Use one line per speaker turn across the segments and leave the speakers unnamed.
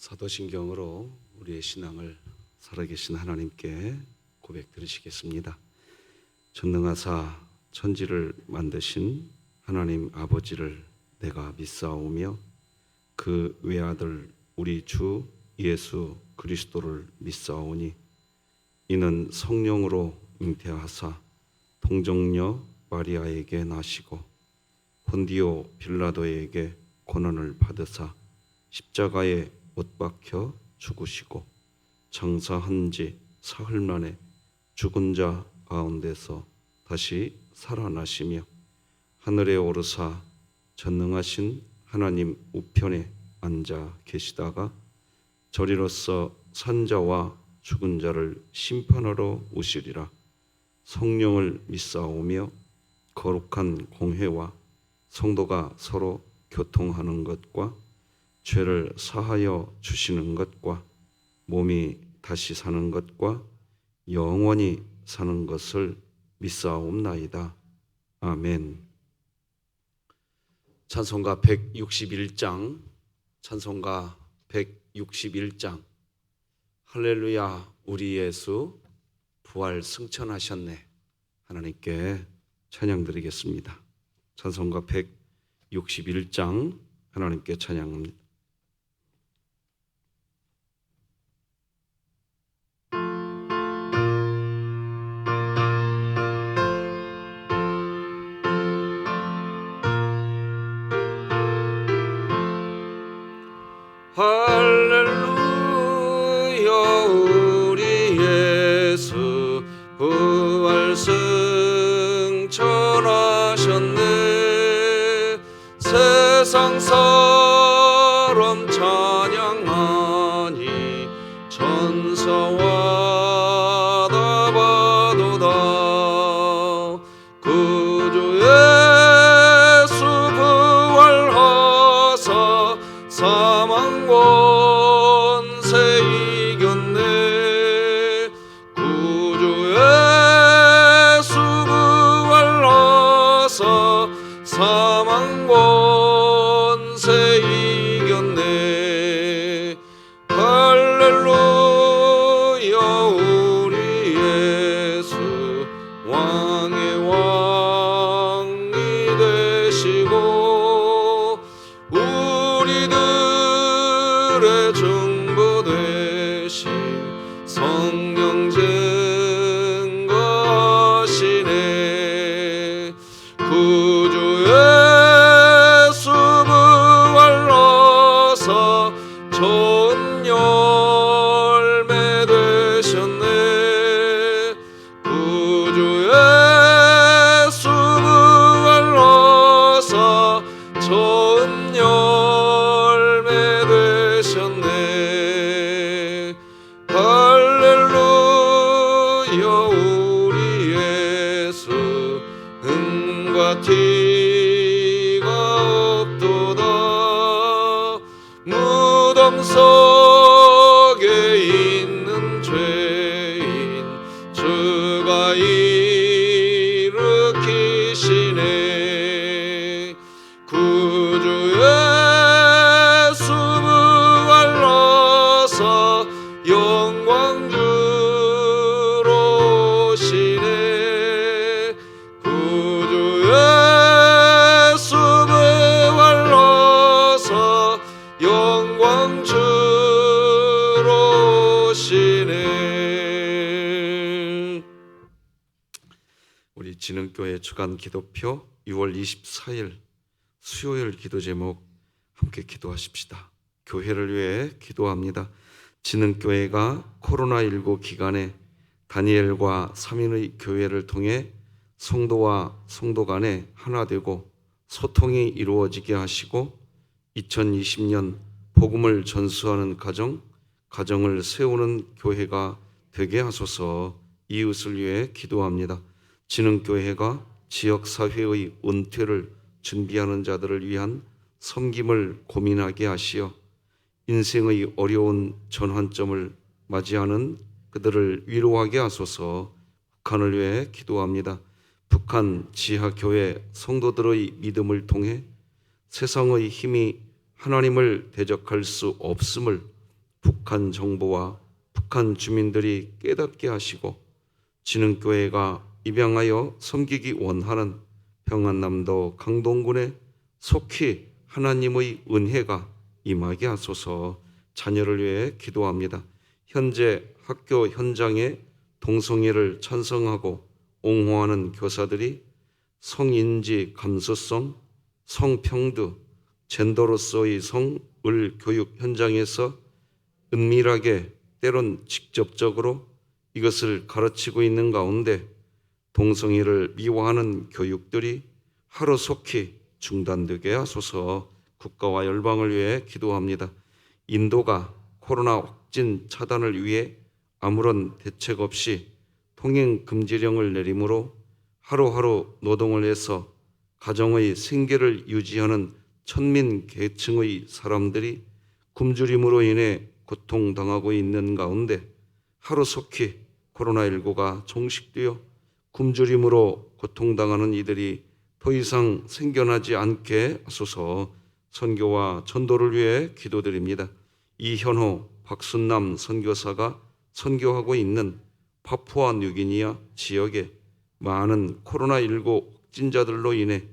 사도신경으로 우리의 신앙을 살아계신 하나님께 고백 드리시겠습니다. 전능하사 천지를 만드신 하나님 아버지를 내가 믿사오며 그 외아들 우리 주 예수 그리스도를 믿사오니 이는 성령으로 잉태하사 동정녀 마리아에게 나시고 본디오 빌라도에게 고난을 받으사 십자가에 못 박혀 죽으시고 장사한 지 사흘 만에 죽은 자 가운데서 다시 살아나시며 하늘에 오르사 전능하신 하나님 우편에 앉아 계시다가 저리로서 산 자와 죽은 자를 심판하러 오시리라. 성령을 믿사오며 거룩한 공회와 성도가 서로 교통하는 것과 죄를 사하여 주시는 것과 몸이 다시 사는 것과 영원히 사는 것을 믿사옵나이다. 아멘. 찬송가 161장, 찬송가 161장. 할렐루야, 우리 예수 부활 승천하셨네. 하나님께 찬양 드리겠습니다. 찬송가 161장 하나님께 찬양합니다. 할렐루야, 우리 예수 부활 승천하셨네. 세상 사람 찬양하니 천사와 다 바도다. 구주 예수 부활하사 사망 권세 이겼네. 구주 예수 부활하사 사망 권세 이겼네. 할렐루야, 우리 예수 왕의 왕이 되시고 우리들의 중보 되신 성령 증거하시네. 구주 예수 부활하사 좋은 열매 되셨네. 구주 예수 부활하사 좋은 열매 되셨네. 할렐루야, 우리 예수 은과 티가 없도다. 무덤 속에 있는 죄인 주가 일으키시네. 구주 예수 부활하사 영광 주로 오시네. 구주 예수 부활하사 영광 주로 오시네. 우리 진흥교회 주간 기도표 6월 24일 수요일 기도 제목 함께 기도하십시다. 교회를 위해 기도합니다. 진흥교회가 코로나19 기간에 다니엘과 3인의 교회를 통해 성도와 성도 간에 하나 되고 소통이 이루어지게 하시고 2020년 복음을 전수하는 가정을 세우는 교회가 되게 하소서. 이웃을 위해 기도합니다. 진흥교회가 지역사회의 은퇴를 준비하는 자들을 위한 섬김을 고민하게 하시어 인생의 어려운 전환점을 맞이하는 그들을 위로하게 하소서. 북한을 위해 기도합니다. 북한 지하교회 성도들의 믿음을 통해 세상의 힘이 하나님을 대적할 수 없음을 북한 정부와 북한 주민들이 깨닫게 하시고 진흥교회가 입양하여 섬기기 원하는 평안남도 강동군에 속히 하나님의 은혜가 임하게 하소서. 자녀를 위해 기도합니다. 현재 학교 현장에 동성애를 찬성하고 옹호하는 교사들이 성인지 감수성, 성평등, 젠더로서의 성을 교육 현장에서 은밀하게 때론 직접적으로 이것을 가르치고 있는 가운데 동성애를 미화하는 교육들이 하루속히 중단되게 하소서. 국가와 열방을 위해 기도합니다. 인도가 코로나 확진 차단을 위해 아무런 대책 없이 통행 금지령을 내림으로 하루하루 노동을 해서 가정의 생계를 유지하는 천민 계층의 사람들이 굶주림으로 인해 고통당하고 있는 가운데 하루속히 코로나19가 종식되어 굶주림으로 고통당하는 이들이 더 이상 생겨나지 않게 하소서. 선교와 전도를 위해 기도드립니다. 이현호, 박순남 선교사가 선교하고 있는 파푸아 뉴기니아 지역에 많은 코로나19 확진자들로 인해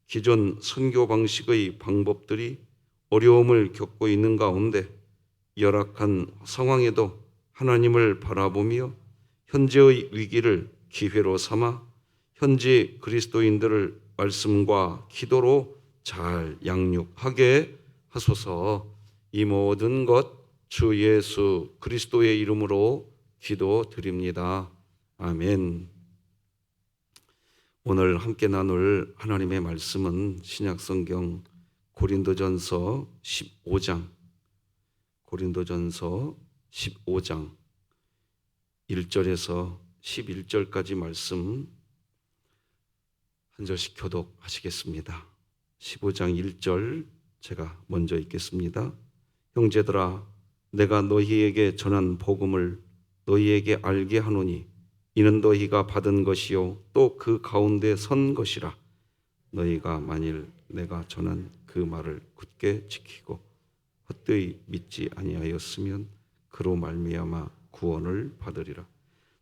기존 선교 방식의 방법들이 어려움을 겪고 있는 가운데 열악한 상황에도 하나님을 바라보며 현재의 위기를 기회로 삼아 현지 그리스도인들을 말씀과 기도로 잘 양육하게 하소서. 이 모든 것 주 예수 그리스도의 이름으로 기도드립니다. 아멘. 오늘 함께 나눌 하나님의 말씀은 신약성경 고린도전서 15장 1절에서 11절까지 말씀 한 절씩 교독하시겠습니다. 15장 1절 제가 먼저 읽겠습니다. 형제들아, 내가 너희에게 전한 복음을 너희에게 알게 하노니 이는 너희가 받은 것이요 또 그 가운데 선 것이라. 너희가 만일 내가 전한 그 말을 굳게 지키고 헛되이 믿지 아니하였으면 그로 말미암아 구원을 받으리라.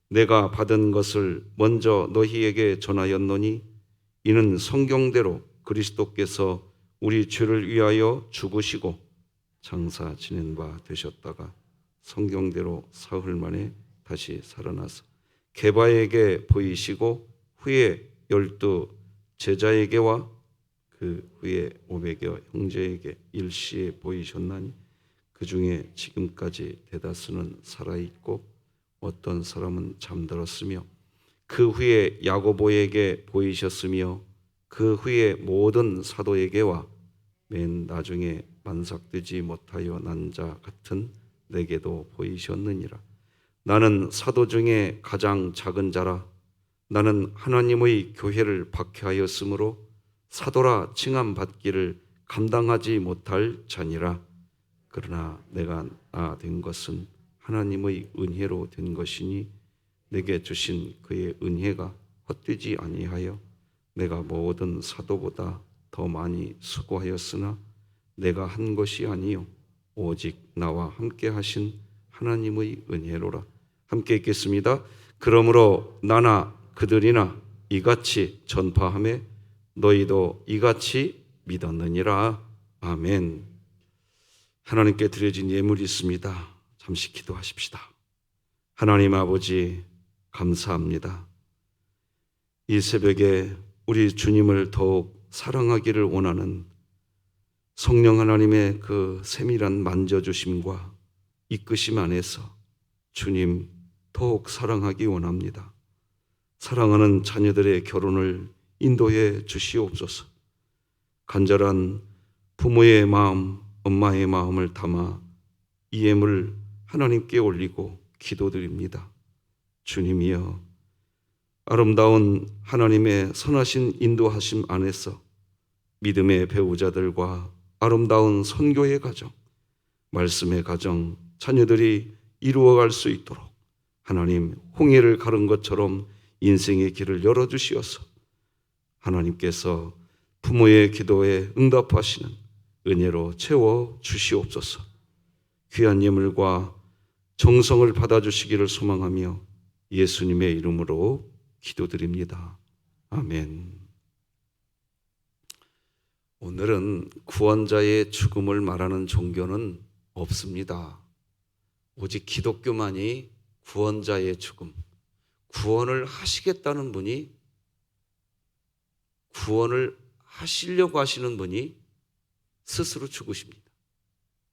내가 받은 것을 먼저 너희에게 전하였노니 이는 성경대로 그리스도께서 우리 죄를 위하여 죽으시고 장사 지낸 바 되셨다가 성경대로 사흘 만에 다시 살아나서 게바에게 보이시고 후에 12 제자에게와 그 후에 500여 형제에게 일시에 보이셨나니 그 중에 지금까지 대다수는 살아있고 어떤 사람은 잠들었으며 그 후에 야고보에게 보이셨으며 그 후에 모든 사도에게와 맨 나중에 만삭되지 못하여 난 자 같은 내게도 보이셨느니라. 나는 사도 중에 가장 작은 자라. 나는 하나님의 교회를 박해하였으므로 사도라 칭함받기를 감당하지 못할 자니라. 그러나 내가 나 된 것은 하나님의 은혜로 된 것이니 내게 주신 그의 은혜가 헛되지 아니하여 내가 모든 사도보다 더 많이 수고하였으나 내가 한 것이 아니요 오직 나와 함께 하신 하나님의 은혜로라. 함께 읽겠습니다. 그러므로 나나 그들이나 이같이 전파하며 너희도 이같이 믿었느니라. 아멘. 하나님께 드려진 예물이 있습니다. 잠시 기도하십시다. 하나님 아버지, 감사합니다. 이 새벽에 우리 주님을 더욱 사랑하기를 원하는 성령 하나님의 그 세밀한 만져주심과 이끄심 안에서 주님 더욱 사랑하기 원합니다. 사랑하는 자녀들의 결혼을 인도해 주시옵소서. 간절한 부모의 마음, 엄마의 마음을 담아 이 예물 하나님께 올리고 기도드립니다. 주님이여, 아름다운 하나님의 선하신 인도하심 안에서 믿음의 배우자들과 아름다운 선교의 가정, 말씀의 가정, 자녀들이 이루어갈 수 있도록 하나님 홍해를 가른 것처럼 인생의 길을 열어주시어서 하나님께서 부모의 기도에 응답하시는 은혜로 채워 주시옵소서. 귀한 예물과 정성을 받아주시기를 소망하며 예수님의 이름으로 기도드립니다. 아멘. 오늘은 구원자의 죽음을 말하는 종교는 없습니다. 오직 기독교만이 구원자의 죽음, 구원을 하시겠다는 분이, 구원을 하시려고 하시는 분이 스스로 죽으십니다.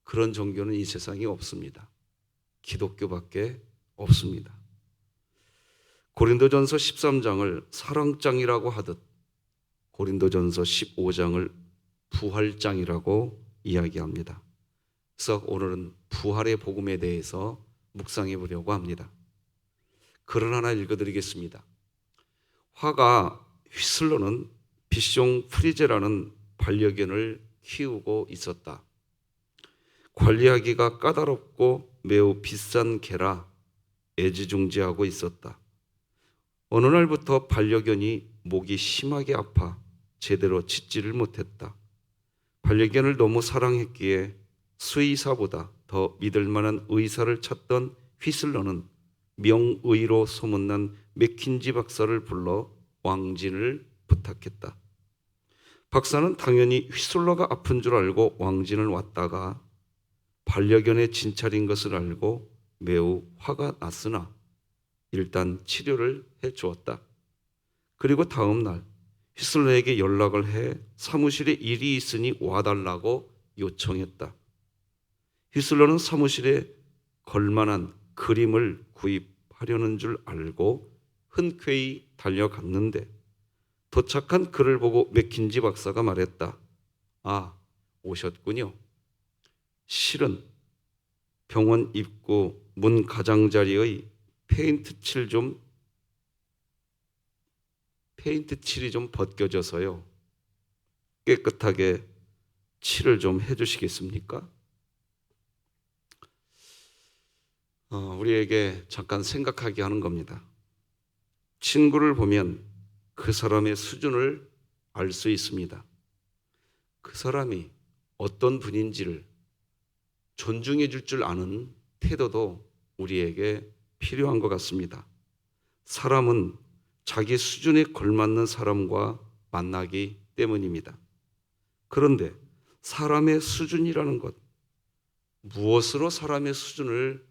그런 종교는 이 세상에 없습니다. 기독교밖에 없습니다. 고린도전서 13장을 사랑장이라고 하듯 고린도전서 15장을 부활장이라고 이야기합니다. 그래서 오늘은 부활의 복음에 대해서 묵상해 보려고 합니다. 글을 하나 읽어드리겠습니다. 화가 휘슬러는 비숑 프리제라는 반려견을 키우고 있었다. 관리하기가 까다롭고 매우 비싼 개라 애지중지하고 있었다. 어느 날부터 반려견이 목이 심하게 아파 제대로 짖지를 못했다. 반려견을 너무 사랑했기에 수의사보다 더 믿을 만한 의사를 찾던 휘슬러는 명의로 소문난 맥킨지 박사를 불러 왕진을 부탁했다. 박사는 당연히 휘슬러가 아픈 줄 알고 왕진을 왔다가 반려견의 진찰인 것을 알고 매우 화가 났으나 일단 치료를 해주었다. 그리고 다음 날 휘슬러에게 연락을 해 사무실에 일이 있으니 와달라고 요청했다. 휘슬러는 사무실에 걸만한 그림을 구입하려는 줄 알고 흔쾌히 달려갔는데 도착한 그를 보고 맥킨지 박사가 말했다. 아, 오셨군요. 실은 병원 입구 문 가장자리의 페인트 칠이 좀 벗겨져서요. 깨끗하게 칠을 좀 해주시겠습니까? 우리에게 잠깐 생각하게 하는 겁니다. 친구를 보면 그 사람의 수준을 알 수 있습니다. 그 사람이 어떤 분인지를 존중해 줄 아는 태도도 우리에게 필요한 것 같습니다. 사람은 자기 수준에 걸맞는 사람과 만나기 때문입니다. 그런데 사람의 수준이라는 것, 무엇으로 사람의 수준을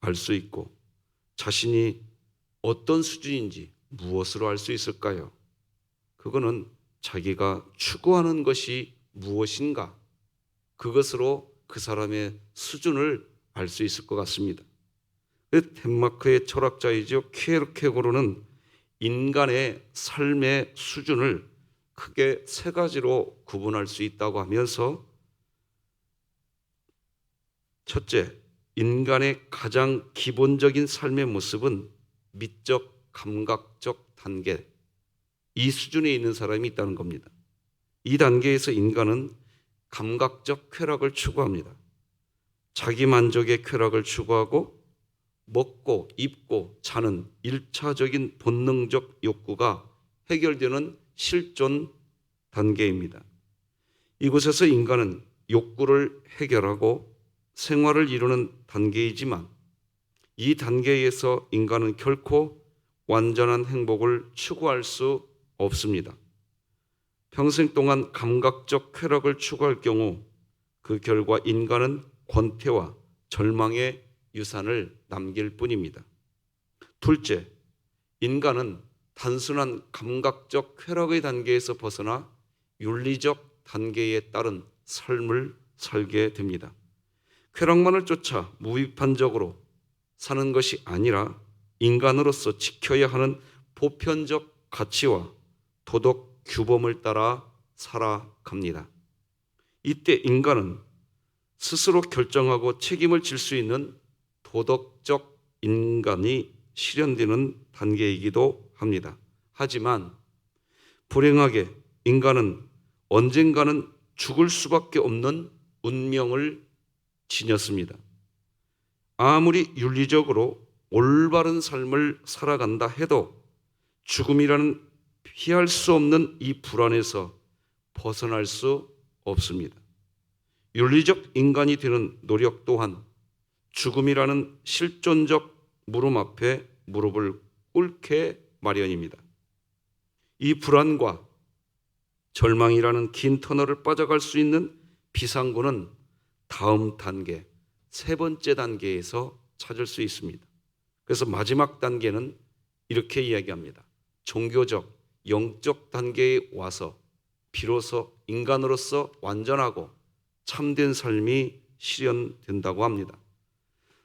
알 수 있고 자신이 어떤 수준인지 무엇으로 알 수 있을까요? 그거는 자기가 추구하는 것이 무엇인가, 그것으로 그 사람의 수준을 알 수 있을 것 같습니다. 덴마크의 철학자이죠 키에르케고르는 인간의 삶의 수준을 크게 세 가지로 구분할 수 있다고 하면서, 첫째, 인간의 가장 기본적인 삶의 모습은 미적, 감각적 단계, 이 수준에 있는 사람이 있다는 겁니다. 이 단계에서 인간은 감각적 쾌락을 추구합니다. 자기 만족의 쾌락을 추구하고 먹고 입고 자는 1차적인 본능적 욕구가 해결되는 실존 단계입니다. 이곳에서 인간은 욕구를 해결하고 생활을 이루는 단계이지만 이 단계에서 인간은 결코 완전한 행복을 추구할 수 없습니다. 평생 동안 감각적 쾌락을 추구할 경우 그 결과 인간은 권태와 절망의 유산을 남길 뿐입니다. 둘째, 인간은 단순한 감각적 쾌락의 단계에서 벗어나 윤리적 단계에 따른 삶을 살게 됩니다. 쾌락만을 쫓아 무비판적으로 사는 것이 아니라 인간으로서 지켜야 하는 보편적 가치와 도덕 규범을 따라 살아갑니다. 이때 인간은 스스로 결정하고 책임을 질 수 있는 도덕적 인간이 실현되는 단계이기도 합니다. 하지만 불행하게 인간은 언젠가는 죽을 수밖에 없는 운명을 지녔습니다. 아무리 윤리적으로 올바른 삶을 살아간다 해도 죽음이라는 피할 수 없는 이 불안에서 벗어날 수 없습니다. 윤리적 인간이 되는 노력 또한 죽음이라는 실존적 물음 앞에 무릎을 꿇게 마련입니다. 이 불안과 절망이라는 긴 터널을 빠져갈 수 있는 비상구는 다음 단계, 세 번째 단계에서 찾을 수 있습니다. 그래서 마지막 단계는 이렇게 이야기합니다. 종교적, 영적 단계에 와서 비로소 인간으로서 완전하고 참된 삶이 실현된다고 합니다.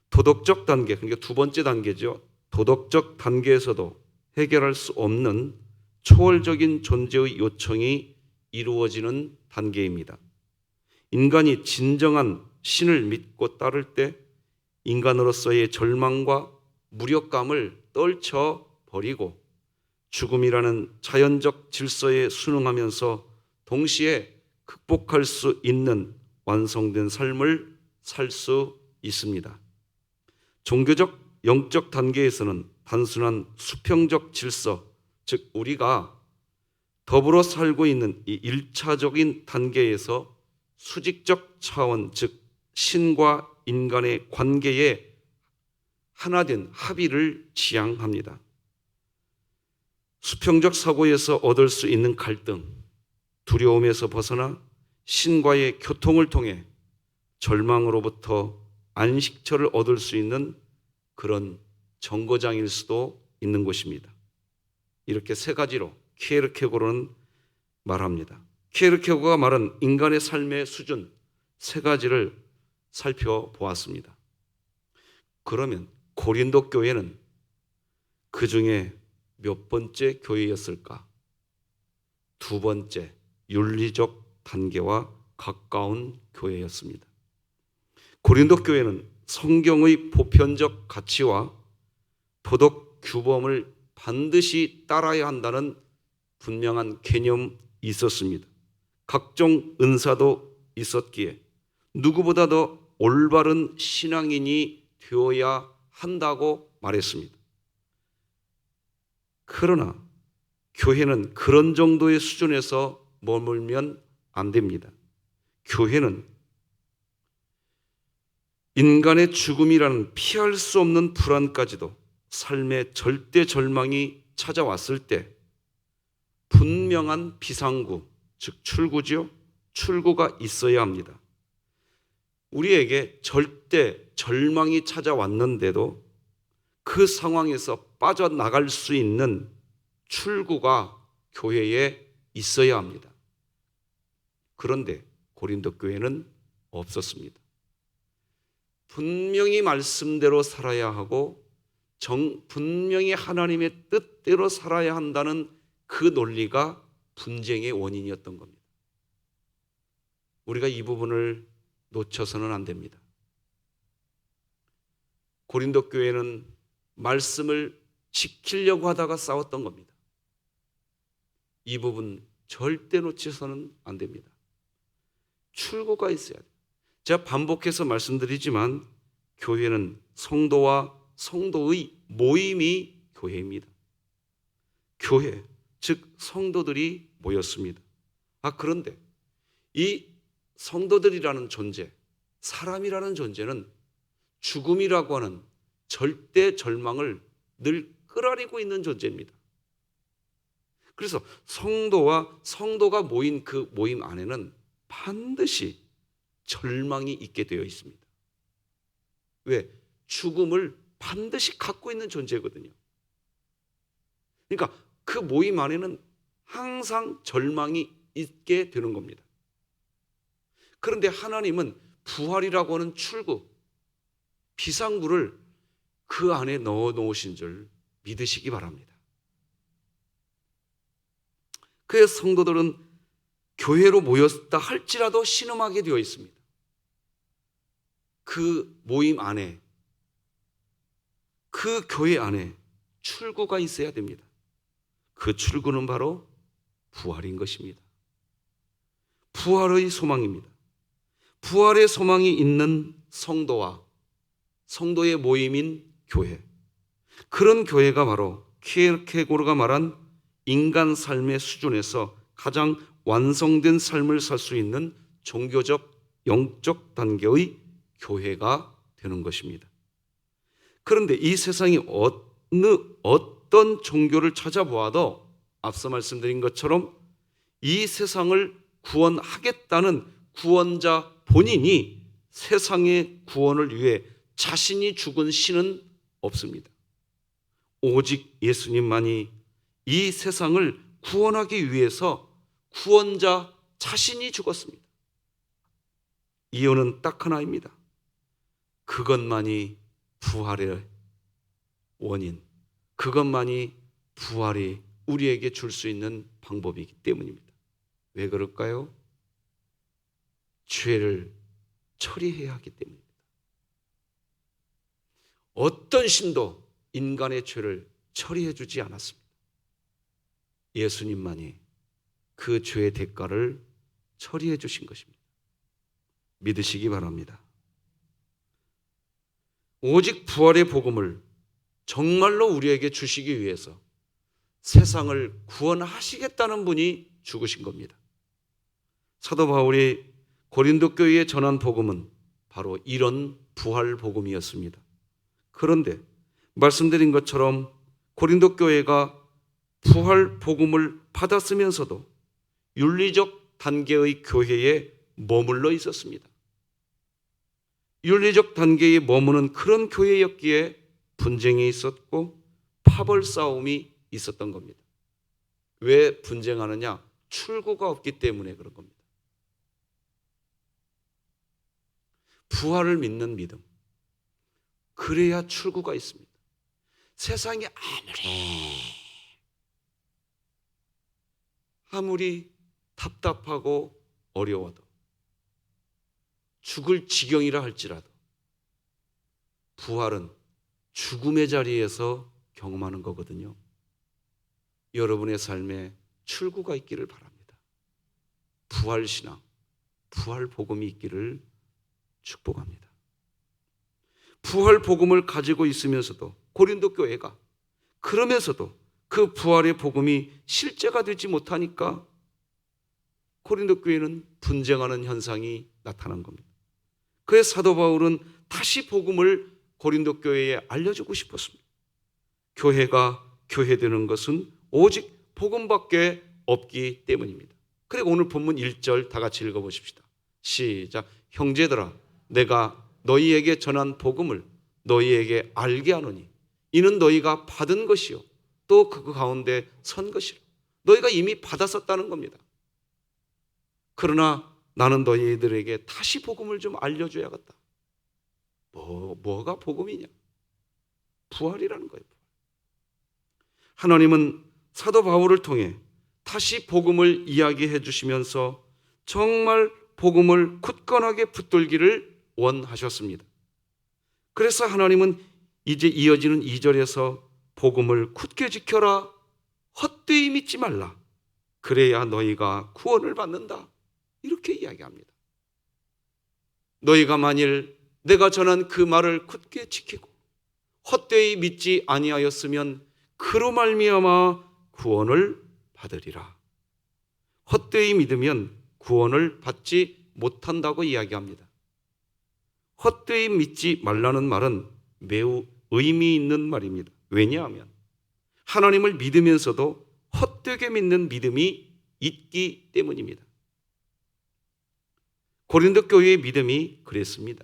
도덕적 단계, 그러니까 두 번째 단계죠. 도덕적 단계에서도 해결할 수 없는 초월적인 존재의 요청이 이루어지는 단계입니다. 인간이 진정한 신을 믿고 따를 때 인간으로서의 절망과 무력감을 떨쳐버리고 죽음이라는 자연적 질서에 순응하면서 동시에 극복할 수 있는 완성된 삶을 살 수 있습니다. 종교적, 영적 단계에서는 단순한 수평적 질서, 즉 우리가 더불어 살고 있는 이 1차적인 단계에서 수직적 차원, 즉 신과 인간의 관계에 하나된 합의를 지향합니다. 수평적 사고에서 얻을 수 있는 갈등, 두려움에서 벗어나 신과의 교통을 통해 절망으로부터 안식처를 얻을 수 있는 그런 정거장일 수도 있는 것입니다. 이렇게 세 가지로 키에르케고르는 말합니다. 키에르케고르가 말한 인간의 삶의 수준 세 가지를 살펴보았습니다. 그러면 고린도 교회는 그 중에 몇 번째 교회였을까? 두 번째, 윤리적 단계와 가까운 교회였습니다. 고린도 교회는 성경의 보편적 가치와 도덕 규범을 반드시 따라야 한다는 분명한 개념이 있었습니다. 각종 은사도 있었기에 누구보다 더 올바른 신앙인이 되어야 한다고 말했습니다. 그러나 교회는 그런 정도의 수준에서 머물면 안 됩니다. 교회는 인간의 죽음이라는 피할 수 없는 불안까지도 삶의 절대 절망이 찾아왔을 때 분명한 비상구, 즉 출구죠. 출구가 있어야 합니다. 우리에게 절대 절망이 찾아왔는데도 그 상황에서 빠져나갈 수 있는 출구가 교회에 있어야 합니다. 그런데 고린도 교회는 없었습니다. 분명히 말씀대로 살아야 하고 분명히 하나님의 뜻대로 살아야 한다는 그 논리가 분쟁의 원인이었던 겁니다. 우리가 이 부분을 놓쳐서는 안 됩니다. 고린도 교회는 말씀을 지키려고 하다가 싸웠던 겁니다. 이 부분 절대 놓쳐서는 안 됩니다. 출구가 있어야 돼요. 제가 반복해서 말씀드리지만 교회는 성도와 성도의 모임이 교회입니다. 교회, 즉 성도들이 모였습니다. 그런데 이 성도들이라는 존재, 사람이라는 존재는 죽음이라고 하는 절대 절망을 늘 끌어안고 있는 존재입니다. 그래서 성도와 성도가 모인 그 모임 안에는 반드시 절망이 있게 되어 있습니다. 왜? 죽음을 반드시 갖고 있는 존재거든요. 그러니까 그 모임 안에는 항상 절망이 있게 되는 겁니다. 그런데 하나님은 부활이라고 하는 출구, 비상구를 그 안에 넣어 놓으신 줄 믿으시기 바랍니다. 그래서 성도들은 교회로 모였다 할지라도 신음하게 되어 있습니다. 그 모임 안에, 그 교회 안에 출구가 있어야 됩니다. 그 출구는 바로 부활인 것입니다. 부활의 소망입니다. 부활의 소망이 있는 성도와 성도의 모임인 교회, 그런 교회가 바로 키에르케고르가 말한 인간 삶의 수준에서 가장 완성된 삶을 살 수 있는 종교적, 영적 단계의 교회가 되는 것입니다. 그런데 이 세상이 어떤 종교를 찾아보아도 앞서 말씀드린 것처럼 이 세상을 구원하겠다는 구원자 본인이 세상의 구원을 위해 자신이 죽은 신은 없습니다. 오직 예수님만이 이 세상을 구원하기 위해서 구원자 자신이 죽었습니다. 이유는 딱 하나입니다. 그것만이 부활의 원인, 그것만이 부활이 우리에게 줄 수 있는 방법이기 때문입니다. 왜 그럴까요? 죄를 처리해야 하기 때문입니다. 어떤 신도 인간의 죄를 처리해 주지 않았습니다. 예수님만이 그 죄의 대가를 처리해 주신 것입니다. 믿으시기 바랍니다. 오직 부활의 복음을 정말로 우리에게 주시기 위해서 세상을 구원하시겠다는 분이 죽으신 겁니다. 사도 바울이 고린도 교회에 전한 복음은 바로 이런 부활 복음이었습니다. 그런데 말씀드린 것처럼 고린도 교회가 부활 복음을 받았으면서도 윤리적 단계의 교회에 머물러 있었습니다. 윤리적 단계에 머무는 그런 교회였기에 분쟁이 있었고 파벌 싸움이 있었던 겁니다. 왜 분쟁하느냐? 출구가 없기 때문에 그런 겁니다. 부활을 믿는 믿음, 그래야 출구가 있습니다. 세상이 아무리 답답하고 어려워도 죽을 지경이라 할지라도 부활은 죽음의 자리에서 경험하는 거거든요. 여러분의 삶에 출구가 있기를 바랍니다. 부활신앙, 부활 복음이 있기를 축복합니다. 부활 복음을 가지고 있으면서도 고린도 교회가 그러면서도 그 부활의 복음이 실제가 되지 못하니까 고린도 교회는 분쟁하는 현상이 나타난 겁니다. 그래서 사도 바울은 다시 복음을 고린도 교회에 알려주고 싶었습니다. 교회가 교회되는 것은 오직 복음밖에 없기 때문입니다. 그리고 오늘 본문 1절 다 같이 읽어보십시다. 시작. 형제들아, 내가 너희에게 전한 복음을 너희에게 알게 하노니 이는 너희가 받은 것이요 또 그 가운데 선 것이라. 너희가 이미 받았었다는 겁니다. 그러나 나는 너희들에게 다시 복음을 좀 알려줘야겠다. 뭐가 복음이냐? 부활이라는 거예요. 하나님은 사도 바울을 통해 다시 복음을 이야기해 주시면서 정말 복음을 굳건하게 붙들기를 원하셨습니다. 그래서 하나님은 이제 이어지는 2절에서 복음을 굳게 지켜라, 헛되이 믿지 말라, 그래야 너희가 구원을 받는다, 이렇게 이야기합니다. 너희가 만일 내가 전한 그 말을 굳게 지키고 헛되이 믿지 아니하였으면 그로 말미암아 구원을 받으리라. 헛되이 믿으면 구원을 받지 못한다고 이야기합니다. 헛되이 믿지 말라는 말은 매우 의미 있는 말입니다. 왜냐하면 하나님을 믿으면서도 헛되게 믿는 믿음이 있기 때문입니다. 고린도 교회의 믿음이 그랬습니다.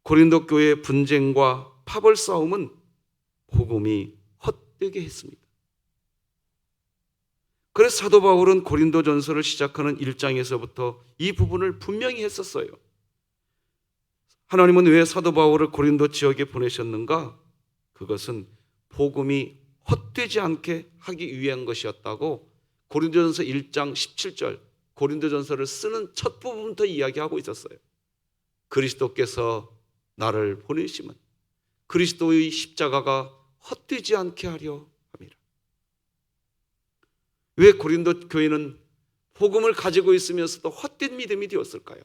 고린도 교회의 분쟁과 파벌 싸움은 복음이 헛되게 했습니다. 그래서 사도 바울은 고린도전서를 시작하는 1장에서부터 이 부분을 분명히 했었어요. 하나님은 왜 사도 바울을 고린도 지역에 보내셨는가? 그것은 복음이 헛되지 않게 하기 위한 것이었다고 고린도전서 1장 17절 고린도전서를 쓰는 첫 부분부터 이야기하고 있었어요. 그리스도께서 나를 보내심은 그리스도의 십자가가 헛되지 않게 하려 함이라. 왜 고린도 교회는 복음을 가지고 있으면서도 헛된 믿음이 되었을까요?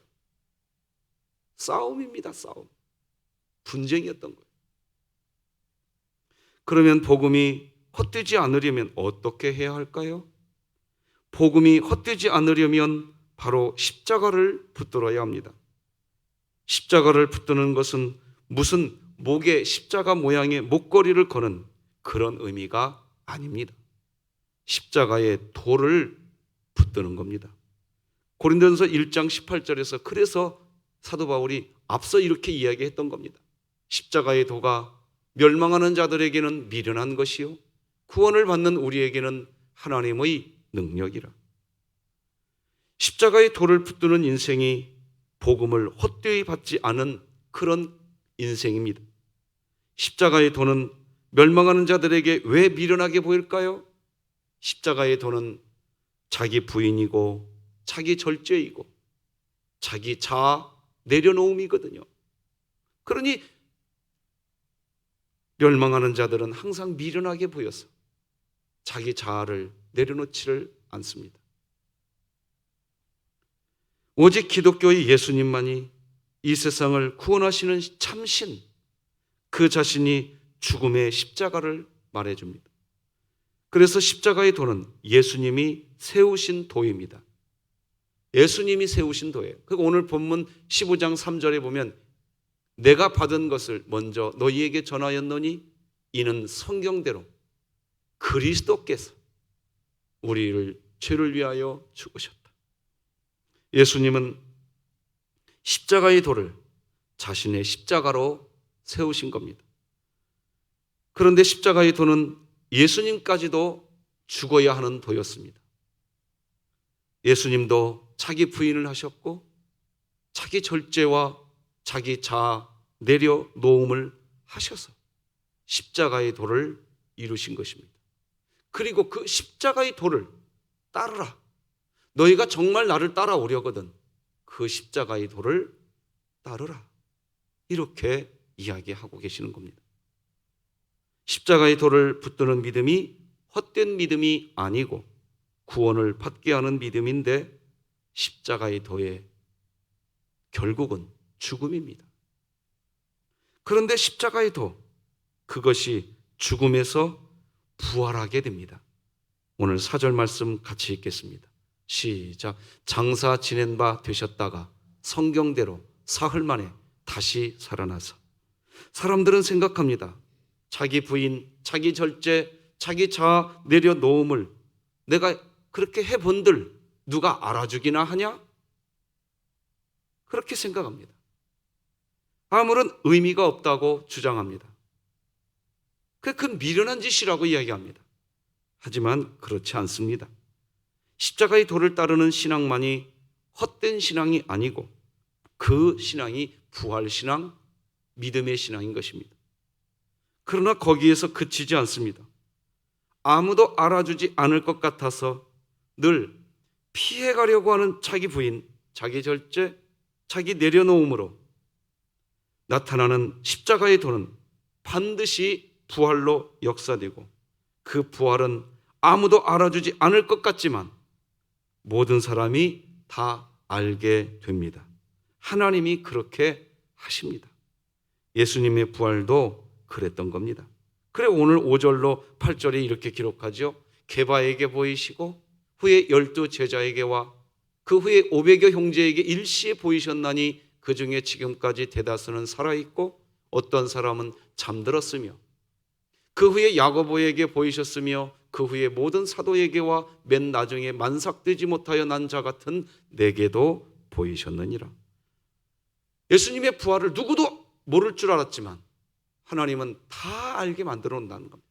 싸움입니다. 싸움. 분쟁이었던 거예요. 그러면 복음이 헛되지 않으려면 어떻게 해야 할까요? 복음이 헛되지 않으려면 바로 십자가를 붙들어야 합니다. 십자가를 붙드는 것은 무슨 목에 십자가 모양의 목걸이를 거는 그런 의미가 아닙니다. 십자가에 돌을 붙드는 겁니다. 고린도전서 1장 18절에서 그래서 사도 바울이 앞서 이렇게 이야기했던 겁니다. 십자가의 도가 멸망하는 자들에게는 미련한 것이요 구원을 받는 우리에게는 하나님의 능력이라. 십자가의 돌을 붙드는 인생이 복음을 헛되이 받지 않은 그런 인생입니다. 십자가의 도는 멸망하는 자들에게 왜 미련하게 보일까요? 십자가의 도는 자기 부인이고 자기 절제이고 자기 자아 내려놓음이거든요. 그러니 멸망하는 자들은 항상 미련하게 보여서 자기 자아를 내려놓지를 않습니다. 오직 기독교의 예수님만이 이 세상을 구원하시는 참신, 그 자신이 죽음의 십자가를 말해줍니다. 그래서 십자가의 도는 예수님이 세우신 도입니다. 예수님이 세우신 도예요. 그리고 오늘 본문 15장 3절에 보면 내가 받은 것을 먼저 너희에게 전하였노니 이는 성경대로 그리스도께서 우리를 죄를 위하여 죽으셨다. 예수님은 십자가의 도를 자신의 십자가로 세우신 겁니다. 그런데 십자가의 도는 예수님까지도 죽어야 하는 도였습니다. 예수님도 자기 부인을 하셨고 자기 절제와 자기 자아 내려놓음을 하셔서 십자가의 도를 이루신 것입니다. 그리고 그 십자가의 도를 따르라. 너희가 정말 나를 따라오려거든 그 십자가의 도를 따르라. 이렇게 이야기하고 계시는 겁니다. 십자가의 도를 붙드는 믿음이 헛된 믿음이 아니고 구원을 받게 하는 믿음인데 십자가의 도의 결국은 죽음입니다. 그런데 십자가의 도, 그것이 죽음에서 부활하게 됩니다. 오늘 4절 말씀 같이 읽겠습니다. 시작. 장사 지낸 바 되셨다가 성경대로 사흘 만에 다시 살아나서. 사람들은 생각합니다. 자기 부인, 자기 절제, 자기 자아 내려놓음을 내가 그렇게 해본들 누가 알아주기나 하냐? 그렇게 생각합니다. 아무런 의미가 없다고 주장합니다. 그 미련한 짓이라고 이야기합니다. 하지만 그렇지 않습니다. 십자가의 도를 따르는 신앙만이 헛된 신앙이 아니고 그 신앙이 부활신앙, 믿음의 신앙인 것입니다. 그러나 거기에서 그치지 않습니다. 아무도 알아주지 않을 것 같아서 늘 피해가려고 하는 자기 부인, 자기 절제, 자기 내려놓음으로 나타나는 십자가의 도는 반드시 부활로 역사되고 그 부활은 아무도 알아주지 않을 것 같지만 모든 사람이 다 알게 됩니다. 하나님이 그렇게 하십니다. 예수님의 부활도 그랬던 겁니다. 그래 오늘 5절로 8절에 이렇게 기록하죠. 게바에게 보이시고 후에 12 제자에게와 그 후에 500여 형제에게 일시에 보이셨나니 그 중에 지금까지 대다수는 살아있고 어떤 사람은 잠들었으며 그 후에 야고보에게 보이셨으며 그 후에 모든 사도에게와 맨 나중에 만삭되지 못하여 난 자 같은 내게도 보이셨느니라. 예수님의 부활을 누구도 모를 줄 알았지만 하나님은 다 알게 만들어 놓는다는 겁니다.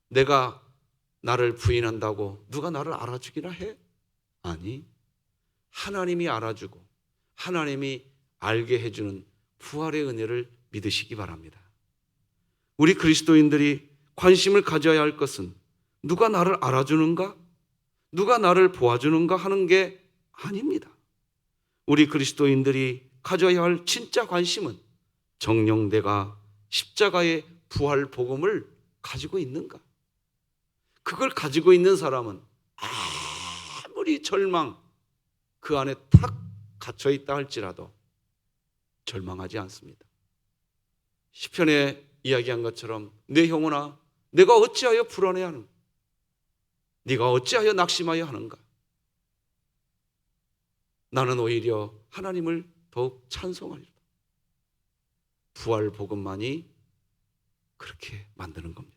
내가 나를 부인한다고 누가 나를 알아주기나 해? 아니, 하나님이 알아주고 하나님이 알게 해주는 부활의 은혜를 믿으시기 바랍니다. 우리 그리스도인들이 관심을 가져야 할 것은 누가 나를 알아주는가? 누가 나를 보아주는가 하는 게 아닙니다. 우리 그리스도인들이 가져야 할 진짜 관심은 정녕 내가 십자가의 부활 복음을 가지고 있는가? 그걸 가지고 있는 사람은 아무리 절망 그 안에 탁 갇혀 있다 할지라도 절망하지 않습니다. 시편에 이야기한 것처럼 내 영혼아 내가 어찌하여 불안해하는가? 네가 어찌하여 낙심하여 하는가? 나는 오히려 하나님을 더욱 찬송하리라. 부활 복음만이 그렇게 만드는 겁니다.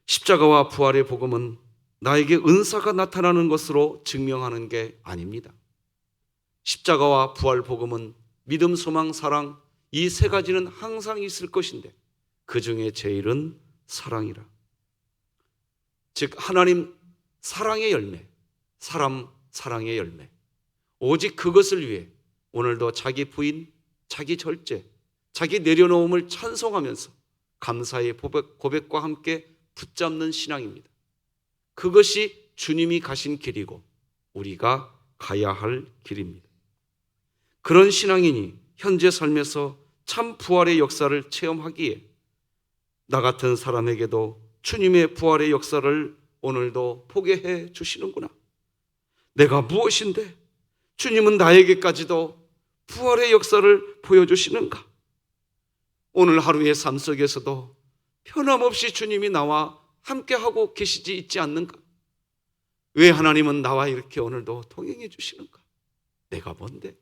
십자가와 부활의 복음은 나에게 은사가 나타나는 것으로 증명하는 게 아닙니다. 십자가와 부활 복음은 믿음, 소망, 사랑, 이 세 가지는 항상 있을 것인데 그 중에 제일은 사랑이라. 즉 하나님 사랑의 열매, 사람 사랑의 열매, 오직 그것을 위해 오늘도 자기 부인, 자기 절제, 자기 내려놓음을 찬송하면서 감사의 고백과 함께 붙잡는 신앙입니다. 그것이 주님이 가신 길이고 우리가 가야 할 길입니다. 그런 신앙인이 현재 삶에서 참 부활의 역사를 체험하기에 나 같은 사람에게도 주님의 부활의 역사를 오늘도 보게 해 주시는구나. 내가 무엇인데 주님은 나에게까지도 부활의 역사를 보여주시는가? 오늘 하루의 삶 속에서도 변함없이 주님이 나와 함께하고 계시지 있지 않는가? 왜 하나님은 나와 이렇게 오늘도 동행해 주시는가? 내가 뭔데?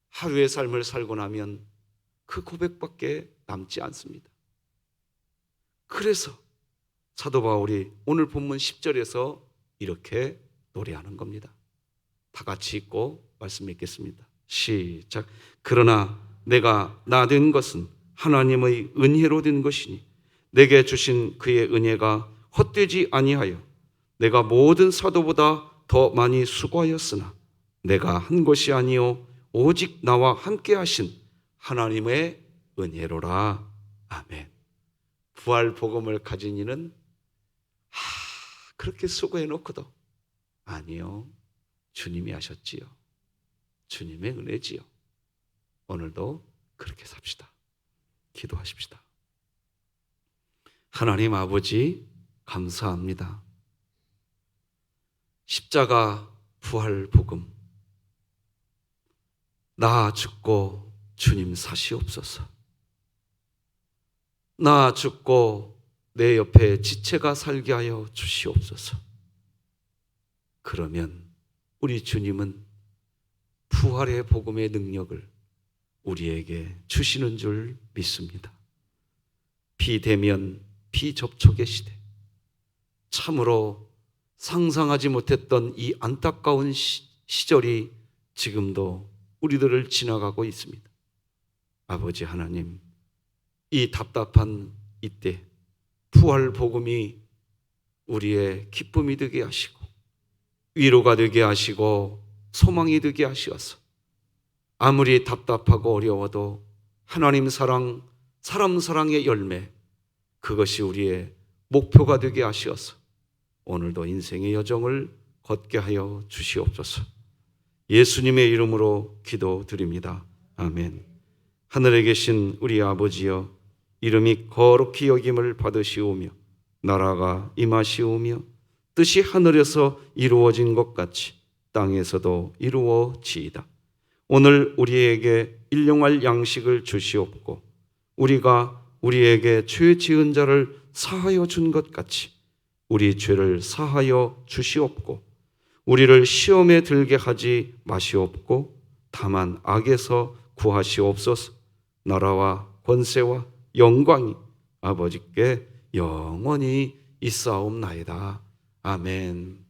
하루의 삶을 살고 나면 그 고백밖에 남지 않습니다. 그래서 사도 바울이 오늘 본문 10절에서 이렇게 노래하는 겁니다. 다 같이 읽고 말씀 읽겠습니다. 시작. 그러나 내가 나 된 것은 하나님의 은혜로 된 것이니 내게 주신 그의 은혜가 헛되지 아니하여 내가 모든 사도보다 더 많이 수고하였으나 내가 한 것이 아니요 오직 나와 함께 하신 하나님의 은혜로라. 아멘. 부활 복음을 가진 이는 그렇게 수고해 놓고도 아니요, 주님이 하셨지요. 주님의 은혜지요. 오늘도 그렇게 삽시다. 기도하십시다. 하나님 아버지 감사합니다. 십자가 부활 복음, 나 죽고 주님 사시옵소서. 나 죽고 내 옆에 지체가 살게 하여 주시옵소서. 그러면 우리 주님은 부활의 복음의 능력을 우리에게 주시는 줄 믿습니다. 비대면, 비접촉의 시대, 참으로 상상하지 못했던 이 안타까운 시절이 지금도 우리들을 지나가고 있습니다. 아버지 하나님, 이 답답한 이때 부활 복음이 우리의 기쁨이 되게 하시고 위로가 되게 하시고 소망이 되게 하시어서 아무리 답답하고 어려워도 하나님 사랑, 사람 사랑의 열매, 그것이 우리의 목표가 되게 하시어서 오늘도 인생의 여정을 걷게 하여 주시옵소서. 예수님의 이름으로 기도드립니다. 아멘. 하늘에 계신 우리 아버지여, 이름이 거룩히 여김을 받으시오며 나라가 임하시오며 뜻이 하늘에서 이루어진 것 같이 땅에서도 이루어지이다. 오늘 우리에게 일용할 양식을 주시옵고 우리가 우리에게 죄 지은 자를 사하여 준 것 같이 우리 죄를 사하여 주시옵고 우리를 시험에 들게 하지 마시옵고 다만 악에서 구하시옵소서. 나라와 권세와 영광이 아버지께 영원히 있사옵나이다. 아멘.